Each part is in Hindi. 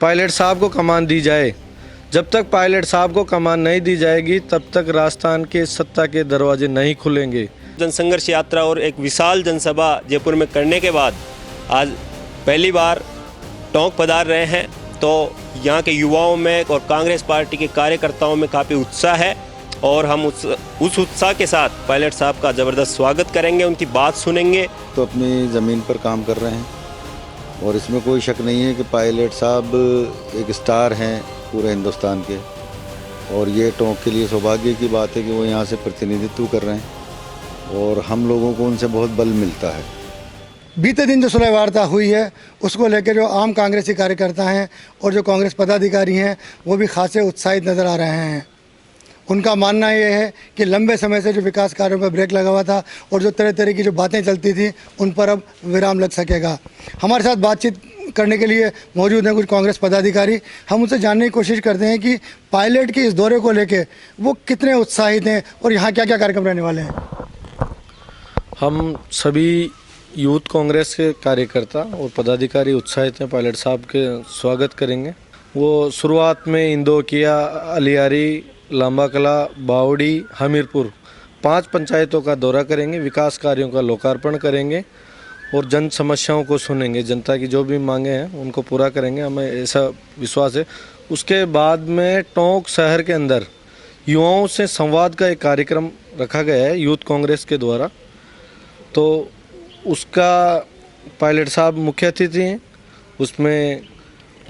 पायलट साहब को कमान दी जाए। जब तक पायलट साहब को कमान नहीं दी जाएगी तब तक राजस्थान के सत्ता के दरवाजे नहीं खुलेंगे। जनसंघर्ष यात्रा और एक विशाल जनसभा जयपुर में करने के बाद आज पहली बार टोंक पधार रहे हैं, तो यहाँ के युवाओं में और कांग्रेस पार्टी के कार्यकर्ताओं में काफ़ी उत्साह है और हम उस उत्साह के साथ पायलट साहब का ज़बरदस्त स्वागत करेंगे, उनकी बात सुनेंगे। तो अपनी ज़मीन पर काम कर रहे हैं और इसमें कोई शक नहीं है कि पायलट साहब एक स्टार हैं पूरे हिंदुस्तान के, और ये टोंक के लिए सौभाग्य की बात है कि वो यहाँ से प्रतिनिधित्व कर रहे हैं और हम लोगों को उनसे बहुत बल मिलता है। बीते दिन जो सुलह वार्ता हुई है उसको लेकर जो आम कांग्रेसी कार्यकर्ता हैं और जो कांग्रेस पदाधिकारी हैं वो भी खासे उत्साहित नज़र आ रहे हैं। उनका मानना ये है कि लंबे समय से जो विकास कार्यों पर ब्रेक लगा हुआ था और जो तरह तरह की जो बातें चलती थी उन पर अब विराम लग सकेगा। हमारे साथ बातचीत करने के लिए मौजूद हैं कुछ कांग्रेस पदाधिकारी। हम उनसे जानने की कोशिश करते हैं कि पायलट के इस दौरे को लेकर वो कितने उत्साहित हैं और यहाँ क्या क्या कार्यक्रम रहने वाले हैं। हम सभी यूथ कांग्रेस के कार्यकर्ता और पदाधिकारी उत्साहित हैं, पायलट साहब के स्वागत करेंगे। वो शुरुआत में इंदौकिया, अलियारी, लांबा कला, बावड़ी, हमीरपुर 5 पंचायतों का दौरा करेंगे, विकास कार्यों का लोकार्पण करेंगे और जन समस्याओं को सुनेंगे। जनता की जो भी मांगे हैं उनको पूरा करेंगे, हमें ऐसा विश्वास है। उसके बाद में टोंक शहर के अंदर युवाओं से संवाद का एक कार्यक्रम रखा गया है यूथ कांग्रेस के द्वारा, तो उसका पायलट साहब मुख्य अतिथि हैं। उसमें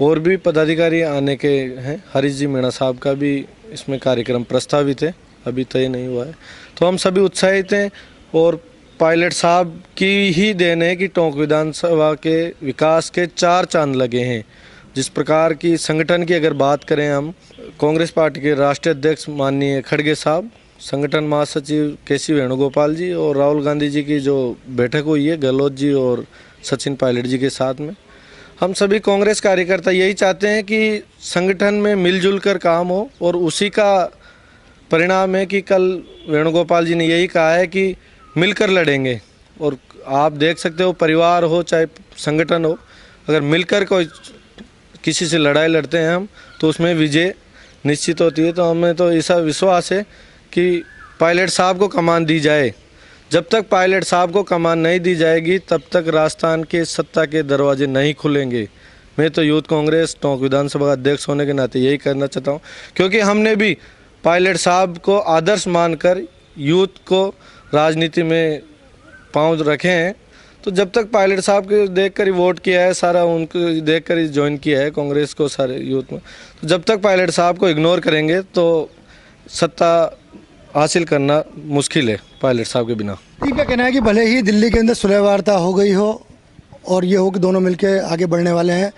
और भी पदाधिकारी आने के हैं। हरीश जी मीणा साहब का भी इसमें कार्यक्रम प्रस्तावित है, अभी तय नहीं हुआ है। तो हम सभी उत्साहित हैं और पायलट साहब की ही देन है कि टोंक विधानसभा के विकास के 4 चांद लगे हैं। जिस प्रकार की संगठन की अगर बात करें हम, कांग्रेस पार्टी के राष्ट्रीय अध्यक्ष माननीय खड़गे साहब, संगठन महासचिव केसी वेणुगोपाल जी और राहुल गांधी जी की जो बैठक हुई है गहलोत जी और सचिन पायलट जी के साथ में, हम सभी कांग्रेस कार्यकर्ता यही चाहते हैं कि संगठन में मिलजुल कर काम हो और उसी का परिणाम है कि कल वेणुगोपाल जी ने यही कहा है कि मिलकर लड़ेंगे। और आप देख सकते हो, परिवार हो चाहे संगठन हो, अगर मिलकर कोई किसी से लड़ाई लड़ते हैं हम तो उसमें विजय निश्चित होती है। तो हमें तो ऐसा विश्वास है कि पायलट साहब को कमान दी जाए। जब तक पायलट साहब को कमान नहीं दी जाएगी तब तक राजस्थान के सत्ता के दरवाजे नहीं खुलेंगे। मैं तो यूथ कांग्रेस टोंक विधानसभा अध्यक्ष होने के नाते यही करना चाहता हूँ, क्योंकि हमने भी पायलट साहब को आदर्श मानकर यूथ को राजनीति में पांव रखे हैं। तो जब तक पायलट साहब को देखकर ही वोट किया है, सारा उनको देखकर ही ज्वाइन किया है कांग्रेस को सारे यूथ में, तो जब तक पायलट साहब को इग्नोर करेंगे तो सत्ता हासिल करना मुश्किल है पायलट साहब के बिना। इनका कहना है कि भले ही दिल्ली के अंदर सुलह वार्ता हो गई हो और ये हो कि दोनों मिलकर आगे बढ़ने वाले हैं,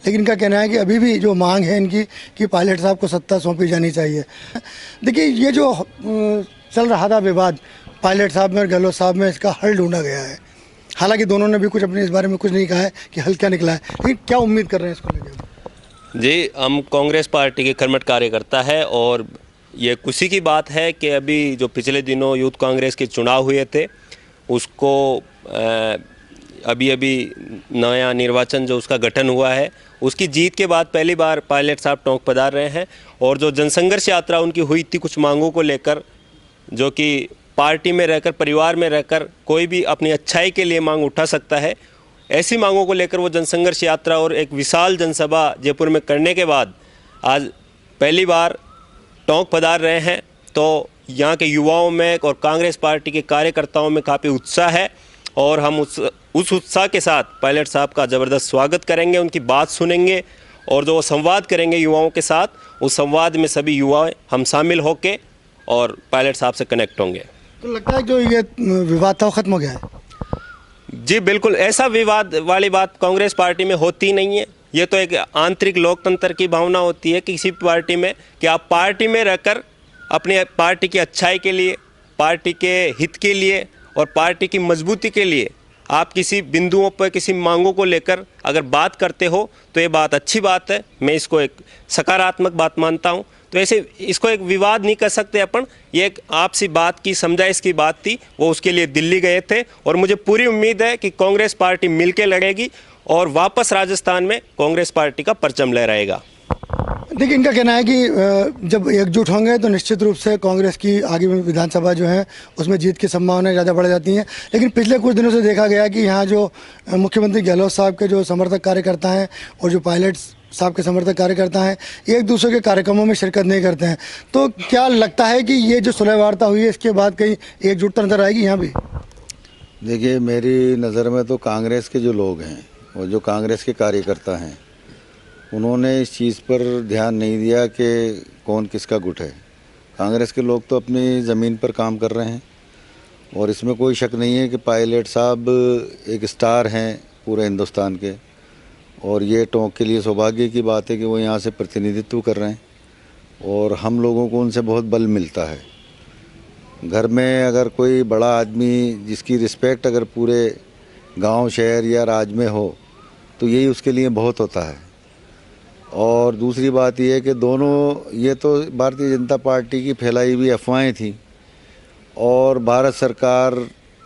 लेकिन इनका कहना है कि अभी भी जो मांग है इनकी कि पायलट साहब को सत्ता सौंपी जानी चाहिए। देखिए, ये जो चल रहा था विवाद पायलट साहब में और गहलोत साहब में, इसका हल ढूंढा गया है। हालांकि दोनों ने भी कुछ अपने इस बारे में कुछ नहीं कहा है कि हल क्या निकला है, लेकिन क्या उम्मीद कर रहे हैं इसको लेकर? जी, हम कांग्रेस पार्टी के कर्मठ कार्यकर्ता है और ये खुशी की बात है कि अभी जो पिछले दिनों यूथ कांग्रेस के चुनाव हुए थे उसको अभी नया निर्वाचन जो उसका गठन हुआ है उसकी जीत के बाद पहली बार पायलट साहब टोंक पधार रहे हैं। और जो जनसंघर्ष यात्रा उनकी हुई थी कुछ मांगों को लेकर, जो कि पार्टी में रहकर, परिवार में रहकर कोई भी अपनी अच्छाई के लिए मांग उठा सकता है, ऐसी मांगों को लेकर वो जनसंघर्ष यात्रा और एक विशाल जनसभा जयपुर में करने के बाद आज पहली बार टोंक पधार रहे हैं, तो यहाँ के युवाओं में और कांग्रेस पार्टी के कार्यकर्ताओं में काफ़ी उत्साह है और हम उस उत्साह के साथ पायलट साहब का ज़बरदस्त स्वागत करेंगे, उनकी बात सुनेंगे और जो संवाद करेंगे युवाओं के साथ, उस संवाद में सभी युवा हम शामिल होकर और पायलट साहब से कनेक्ट होंगे। तो लगता है जो ये विवाद था वो खत्म हो गया है? जी बिल्कुल, ऐसा विवाद वाली बात कांग्रेस पार्टी में होती नहीं है। ये तो एक आंतरिक लोकतंत्र की भावना होती है किसी पार्टी में कि आप पार्टी में रहकर अपने पार्टी की अच्छाई के लिए, पार्टी के हित के लिए और पार्टी की मजबूती के लिए आप किसी बिंदुओं पर, किसी मांगों को लेकर अगर बात करते हो तो ये बात अच्छी बात है। मैं इसको एक सकारात्मक बात मानता हूँ। तो ऐसे इसको एक विवाद नहीं कर सकते अपन, ये एक आपसी बात की समझाइश की बात थी। वो उसके लिए दिल्ली गए थे और मुझे पूरी उम्मीद है कि कांग्रेस पार्टी मिलके लड़ेगी और वापस राजस्थान में कांग्रेस पार्टी का परचम लहराएगा। देखिए, इनका कहना है कि जब एकजुट होंगे तो निश्चित रूप से कांग्रेस की आगे में विधानसभा जो है उसमें जीत की संभावनाएं ज़्यादा बढ़ जाती हैं। लेकिन पिछले कुछ दिनों से देखा गया कि यहाँ जो मुख्यमंत्री गहलोत साहब के जो समर्थक कार्यकर्ता हैं और जो पायलट साहब के समर्थक कार्यकर्ता हैं, एक दूसरे के कार्यक्रमों में शिरकत नहीं करते हैं। तो क्या लगता है कि ये जो सुलह वार्ता हुई है इसके बाद कहीं एकजुटता नजर आएगी यहाँ भी? देखिए, मेरी नज़र में तो कांग्रेस के जो लोग हैं और जो कांग्रेस के कार्यकर्ता हैं, उन्होंने इस चीज़ पर ध्यान नहीं दिया कि कौन किसका गुट है। कांग्रेस के लोग तो अपनी ज़मीन पर काम कर रहे हैं और इसमें कोई शक नहीं है कि पायलट साहब एक स्टार हैं पूरे हिंदुस्तान के, और ये टोंक के लिए सौभाग्य की बात है कि वो यहाँ से प्रतिनिधित्व कर रहे हैं और हम लोगों को उनसे बहुत बल मिलता है। घर में अगर कोई बड़ा आदमी जिसकी रिस्पेक्ट अगर पूरे गांव, शहर या राज्य में हो तो यही उसके लिए बहुत होता है। और दूसरी बात यह है कि दोनों, ये तो भारतीय जनता पार्टी की फैलाई हुई अफवाहें थी और भारत सरकार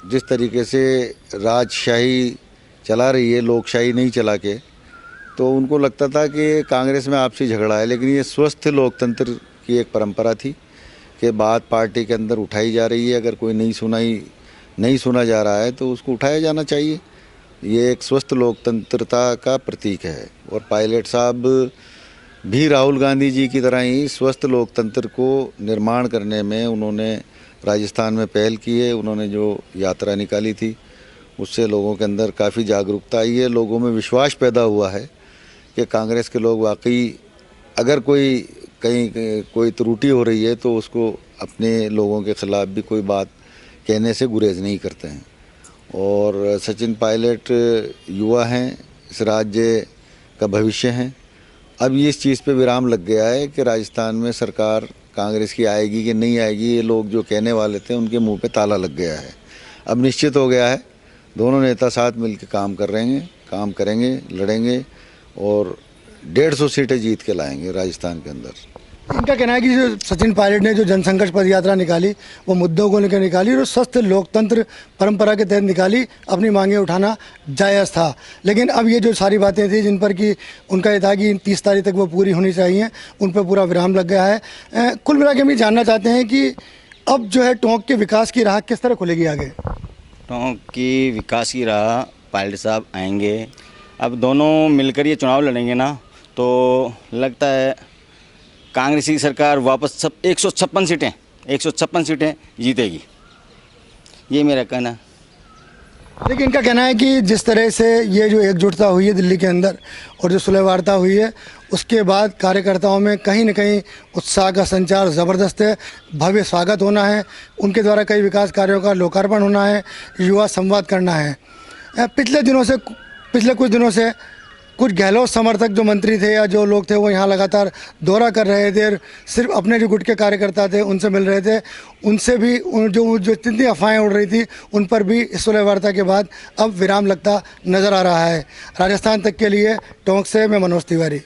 जिस तरीके से राजशाही चला रही है, लोकशाही नहीं चला के, तो उनको लगता था कि कांग्रेस में आपसी झगड़ा है। लेकिन ये स्वस्थ लोकतंत्र की एक परंपरा थी कि बात पार्टी के अंदर उठाई जा रही है। अगर कोई नहीं सुना जा रहा है तो उसको उठाया जाना चाहिए। ये एक स्वस्थ लोकतंत्रता का प्रतीक है। और पायलट साहब भी राहुल गांधी जी की तरह ही स्वस्थ लोकतंत्र को निर्माण करने में उन्होंने राजस्थान में पहल की है। उन्होंने जो यात्रा निकाली थी उससे लोगों के अंदर काफ़ी जागरूकता आई है, लोगों में विश्वास पैदा हुआ है कि कांग्रेस के लोग वाकई अगर कहीं कोई त्रुटि हो रही है तो उसको अपने लोगों के ख़िलाफ़ भी कोई बात कहने से गुरेज नहीं करते हैं। और सचिन पायलट युवा हैं, इस राज्य का भविष्य हैं। अब ये इस चीज़ पे विराम लग गया है कि राजस्थान में सरकार कांग्रेस की आएगी कि नहीं आएगी, ये लोग जो कहने वाले थे उनके मुंह पे ताला लग गया है। अब निश्चित हो गया है, दोनों नेता साथ मिलकर काम करेंगे, लड़ेंगे और 150 सीटें जीत के लाएंगे राजस्थान के अंदर। इनका कहना है कि जो सचिन पायलट ने जो जनसंघर्ष पद यात्रा निकाली वो मुद्दों को लेकर निकाली और स्वस्थ लोकतंत्र परंपरा के तहत निकाली, अपनी मांगें उठाना जायज़ था। लेकिन अब ये जो सारी बातें थी जिन पर कि उनका ये था कि 30 तारीख तक वो पूरी होनी चाहिए, उन पर पूरा विराम लग गया है। कुल मिला के हम ये जानना चाहते हैं कि अब जो है टोंक के विकास की राह किस तरह खुलेगी आगे? टोंक की विकास की राह पायलट साहब आएंगे। अब दोनों मिलकर ये चुनाव लड़ेंगे ना, तो लगता है कांग्रेस की सरकार वापस 156 सीटें जीतेगी, ये मेरा कहना है। लेकिन इनका कहना है कि जिस तरह से ये जो एकजुटता हुई है दिल्ली के अंदर और जो सुलह वार्ता हुई है उसके बाद कार्यकर्ताओं में कहीं न कहीं उत्साह का संचार ज़बरदस्त है। भव्य स्वागत होना है, उनके द्वारा कई विकास कार्यों का लोकार्पण होना है, युवा संवाद करना है। पिछले कुछ दिनों से कुछ गहलोत समर्थक जो मंत्री थे या जो लोग थे वो यहाँ लगातार दौरा कर रहे थे, सिर्फ अपने जो गुट के कार्यकर्ता थे उनसे मिल रहे थे। उनसे भी जो जितनी अफवाहें उड़ रही थी उन पर भी इस सुलह वार्ता के बाद अब विराम लगता नज़र आ रहा है। राजस्थान तक के लिए टोंक से मैं मनोज तिवारी।